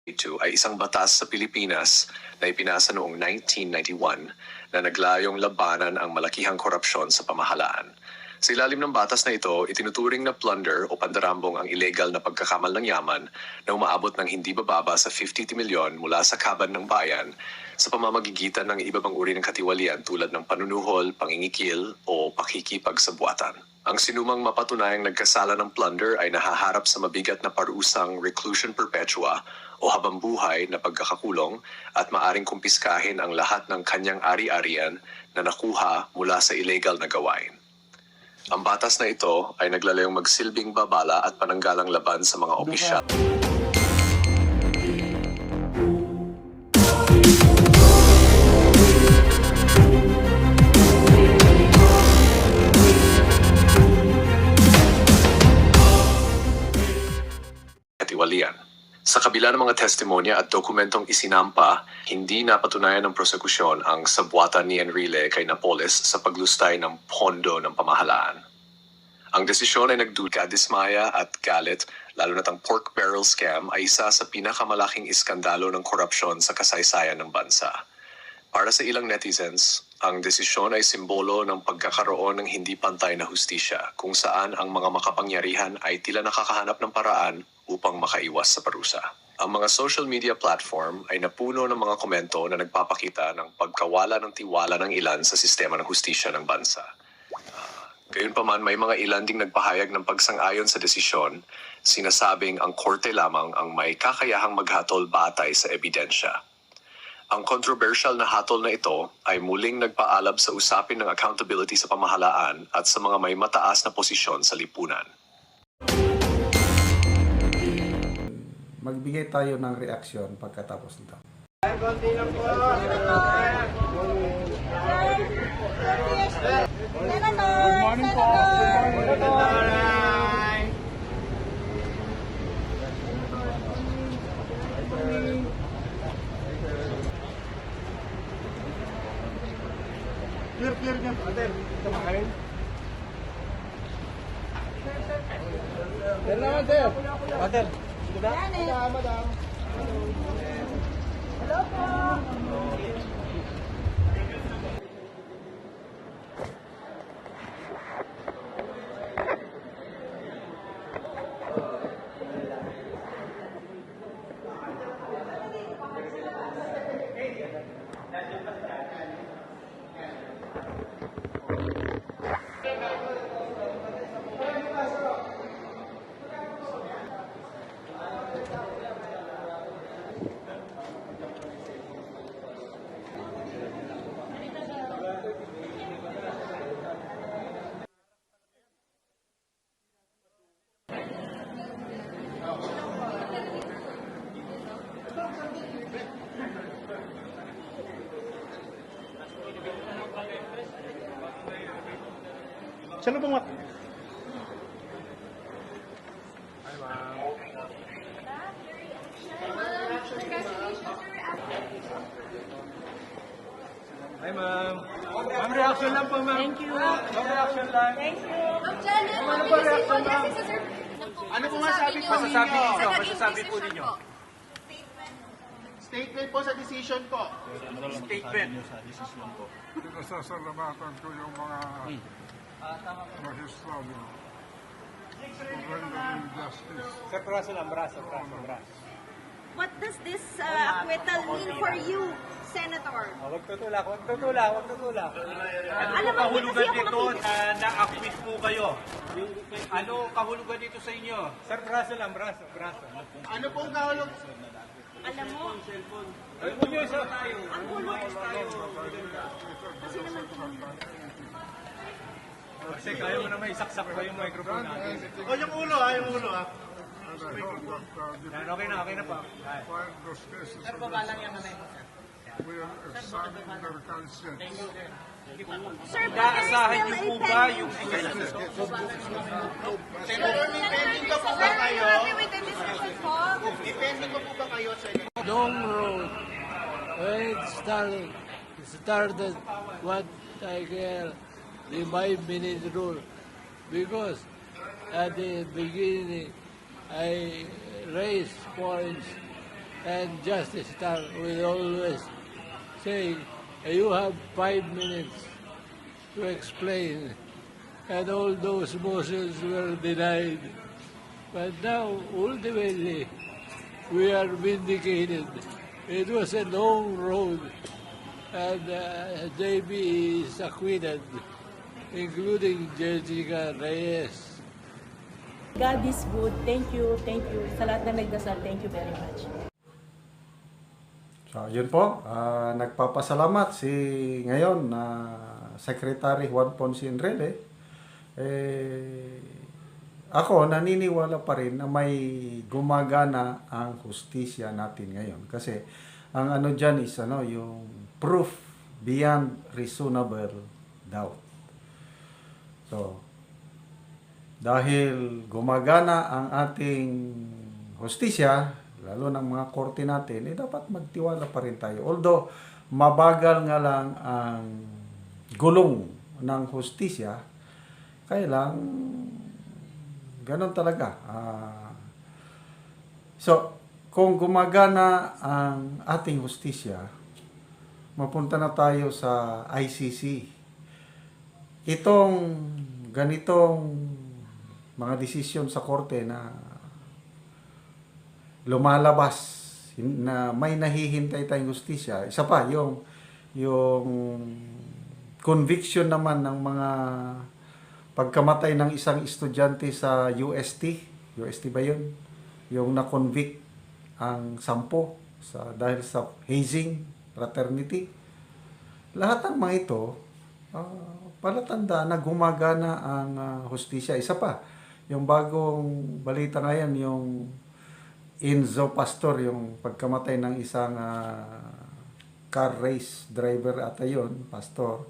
Ito ay isang batas sa Pilipinas na ipinasa noong 1991 na naglayong labanan ang malakihang korupsyon sa pamahalaan. Sa ilalim ng batas na ito, itinuturing na plunder o pandarambong ang illegal na pagkakamal ng yaman na umaabot ng hindi bababa sa 50 milyon mula sa kaban ng bayan sa pamamagitan ng iba pang uri ng katiwalian tulad ng panunuhol, pangingikil o pakikipagsabwatan. Ang sinumang mapatunayang nagkasala ng plunder ay nahaharap sa mabigat na parusang reclusion perpetua o habambuhay na pagkakakulong at maaring kumpiskahin ang lahat ng kanyang ari-arian na nakuha mula sa illegal na gawain. Ang batas na ito ay naglalayong magsilbing babala at pananggalang laban sa mga opisyal. Katiwalian. Sa kabila ng mga testimonya at dokumentong isinampa, hindi napatunayan ng prosekusyon ang sabwatan ni Enrile kay Napoles sa paglustay ng pondo ng pamahalaan. Ang desisyon ay nagdulka-dismaya at galit, lalo na't ang pork barrel scam ay isa sa pinakamalaking iskandalo ng korupsyon sa kasaysayan ng bansa. Para sa ilang netizens, ang desisyon ay simbolo ng pagkakaroon ng hindi pantay na hustisya kung saan ang mga makapangyarihan ay tila nakakahanap ng paraan upang makaiwas sa parusa. Ang mga social media platform ay napuno ng mga komento na nagpapakita ng pagkawala ng tiwala ng ilan sa sistema ng hustisya ng bansa. Gayunpaman, may mga ilan ding nagpahayag ng pagsang-ayon sa desisyon, sinasabing ang korte lamang ang may kakayahang maghatol batay sa ebidensya. Ang controversial na hatol na ito ay muling nagpaalab sa usapin ng accountability sa pamahalaan at sa mga may mataas na posisyon sa lipunan. Magbigay tayo ng reaksyon pagkatapos nito. Good morning po. Good morning. Clear niya. Ater, kumakain. Sir naman, sir. Ater. Madam. Hello po. Sino bang Hi, ma'am. Ma'am, reaction lang po, ma'am. Thank you. Ma'am, reaction lang. Thank you. Ma'am Janet, Ano ba reaction, ma'am? Ano po masasabi po ninyo? Masasabi po ninyo. Statement po sa decision po. Statement. Pinasasalamatan ko yung mga magistrado. Rendering justice. Sir, braso lang, braso. What does this acquittal mean for you, Senator? Huwag tutulak. Alam mo, Kahulugan kasi ako dito makinig. na-acquit po kayo. Ano kahulugan dito sa inyo? Sir, braso lang, braso. Ano pong kahulog? Alam mo, Ay, pumiyo sa tayo. ang gulo. Kasi naman Kasi kaya mo naman isaksak pa yung microphone natin. O yung ulo Yan, okay na po. Find those cases of this. We'll examine their conscience. Sir, but Inaasahan there niyo is po still ba a yung Depending pa po ba kayo? with the decision po? Depending pa po ba kayo, Senator? long road. When it started what I call the 5-minute rule. Because at the beginning, I raised points And Justice Star will always say, you have 5 minutes to explain. And all those motions were denied. But now, ultimately, we are vindicated. It was a long road, and JB is acquitted, including Jessica Reyes. God is good. Thank you, thank you. Sa lahat na nagdasal, thank you very much. So, yun po. Nagpapasalamat si ngayon na Secretary Juan Ponce Enrile. Ako, naniniwala pa rin na may gumagana ang hustisya natin ngayon. Kasi, ang ano dyan is, yung proof beyond reasonable doubt. So, dahil gumagana ang ating hustisya, lalo ng mga korte natin, dapat magtiwala pa rin tayo. Although, mabagal nga lang ang gulong ng hustisya, kaya lang, ganon talaga. So, kung gumagana ang ating hustisya, mapunta na tayo sa ICC. Itong ganitong mga desisyon sa korte na lumalabas na may nahihintay tayong hustisya. Isa pa, yung conviction naman ng mga pagkamatay ng isang estudyante sa UST ba yun? Yung na-convict ang 10 dahil sa hazing fraternity. Lahat ng mga ito, palatanda na gumagana ang hustisya. Isa pa, yung bagong balita ngayon, yung Enzo Pastor, yung pagkamatay ng isang car race driver ata yun, pastor,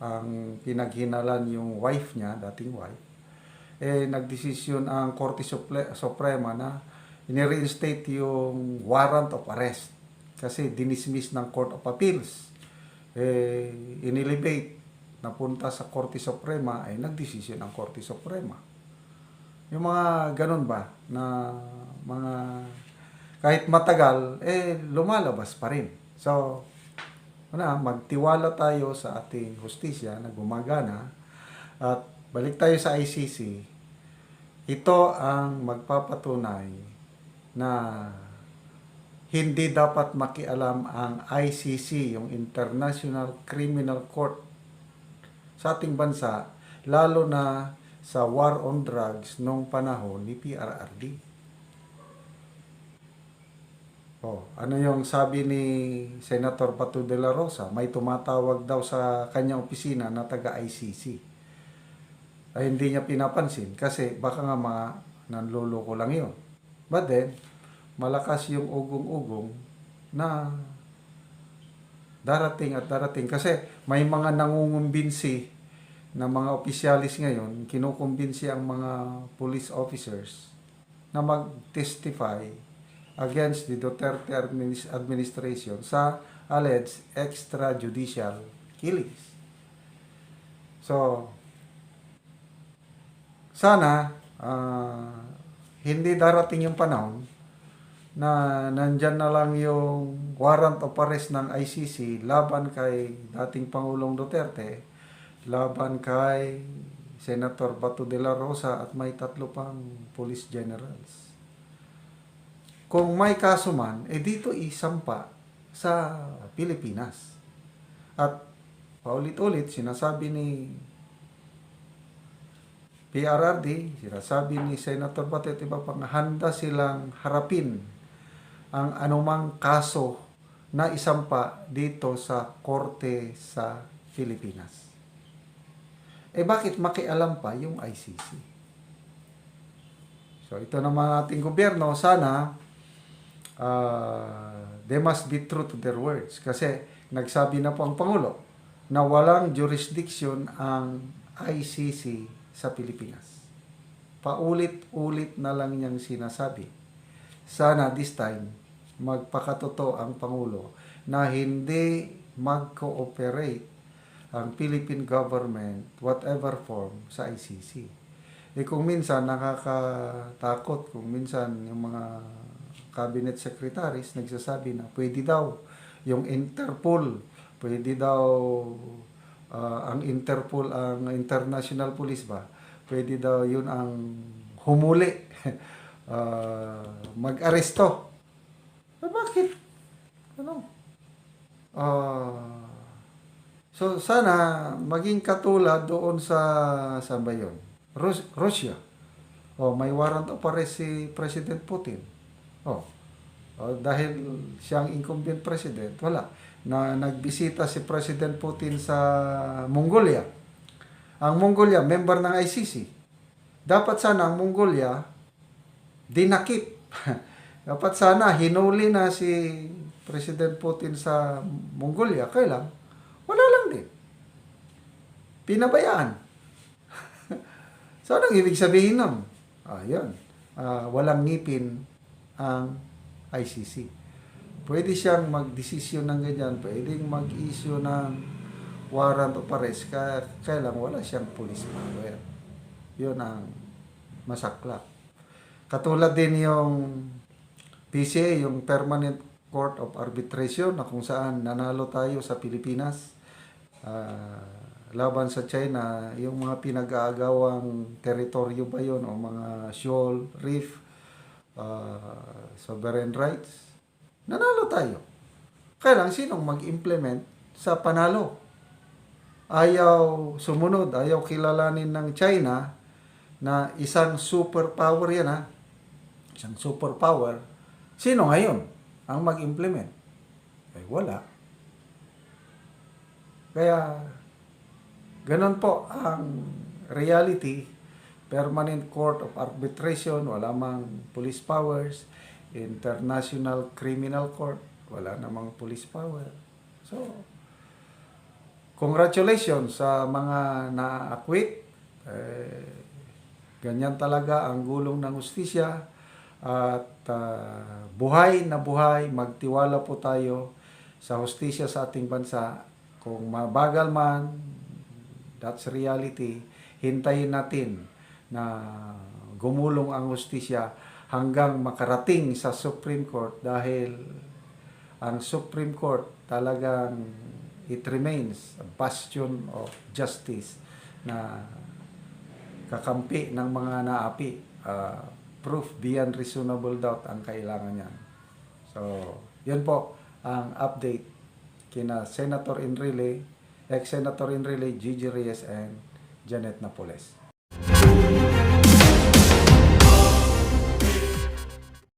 ang pinaghinalan yung wife niya, dating wife, nagdesisyon ang Korte Suprema na inireinstate yung warrant of arrest kasi dinismiss ng Court of Appeals. Inelevate, napunta sa Korte Suprema, nagdesisyon ang Korte Suprema. Yung mga ganun ba, na mga kahit matagal, lumalabas pa rin. So, magtiwala tayo sa ating hustisya na gumagana at balik tayo sa ICC. Ito ang magpapatunay na hindi dapat makialam ang ICC, yung International Criminal Court sa ating bansa, lalo na sa war on drugs nung panahon ni PRRD. Ano yung sabi ni Senator Bato de la Rosa? May tumatawag daw sa kanyang opisina na taga-ICC. Ay hindi niya pinapansin kasi baka nga mga nanluloko lang yun. But then, malakas yung ugong-ugong na darating at darating. Kasi may mga nangungumbinsi na mga opisyalis ngayon, kinukumbinsi ang mga police officers na mag-testify against the Duterte administration sa alleged extrajudicial killings. So, sana hindi darating yung panahon na nandyan na lang yung warrant of arrest ng ICC laban kay dating Pangulong Duterte, laban kay Senator Bato de la Rosa at may 3 pang police generals. Kung may kaso man, dito isampa sa Pilipinas. At paulit-ulit, sinasabi ni PRRD, sinasabi ni Senator Bato at iba pang handa silang harapin ang anumang kaso na isampa dito sa korte sa Pilipinas. Bakit makialam pa yung ICC? So ito naman ating gobyerno, sana they must be true to their words. Kasi nagsabi na po ang Pangulo na walang jurisdiction ang ICC sa Pilipinas. Paulit-ulit na lang niyang sinasabi. Sana this time, magpakatotoo ang Pangulo na hindi mag-cooperate ang Philippine government, whatever form, sa ICC. Kung minsan nakakatakot, kung minsan yung mga cabinet secretaries nagsasabi na pwede daw yung Interpol, pwede daw ang Interpol, ang International Police ba, pwede daw yun ang humuli, mag-aresto. Bakit? Ano? So sana maging katulad doon sa saan ba yun? Russia. May warrant of arrest si President Putin. Dahil siyang incumbent president, wala. Nagbisita si President Putin sa Mongolia. Ang Mongolia, member ng ICC. Dapat sana ang Mongolia dinakip. Dapat sana hinuli na si President Putin sa Mongolia. Kailan? Wala lang din. Pinabayaan. So, anong ibig sabihin nun? Yun. Walang ngipin ang ICC. Pwede siyang mag-desisyon ng ganyan. Pwedeng mag-issue ng warrant of arrest. Kailan wala siyang police power. Yun ang masaklap. Katulad din yung PCA, yung Permanent Court of Arbitration, na kung saan nanalo tayo sa Pilipinas laban sa China, yung mga pinag-aagawang teritoryo ba yun, o mga shoal, reef, sovereign rights, nanalo tayo. Kaya lang, sinong mag-implement sa panalo? Ayaw sumunod, ayaw kilalanin ng China na isang superpower yan, isang superpower. Sino ngayon ang mag-implement? Wala. Kaya, ganun po ang reality. Permanent Court of Arbitration, wala mang police powers. International Criminal Court, wala namang police power. So, congratulations sa mga na-acquit. Ganyan talaga ang gulong ng hustisya. At buhay na buhay, magtiwala po tayo sa hustisya sa ating bansa. Kung mabagal man, that's reality. Hintayin natin na gumulong ang hustisya hanggang makarating sa Supreme Court, dahil ang Supreme Court talagang it remains a bastion of justice na kakampi ng mga naapi. Proof beyond reasonable doubt ang kailangan niyan. So, yun po ang update kina Senator Enrile, ex-Senator Enrile, Gigi Reyes, and Janet Napoles.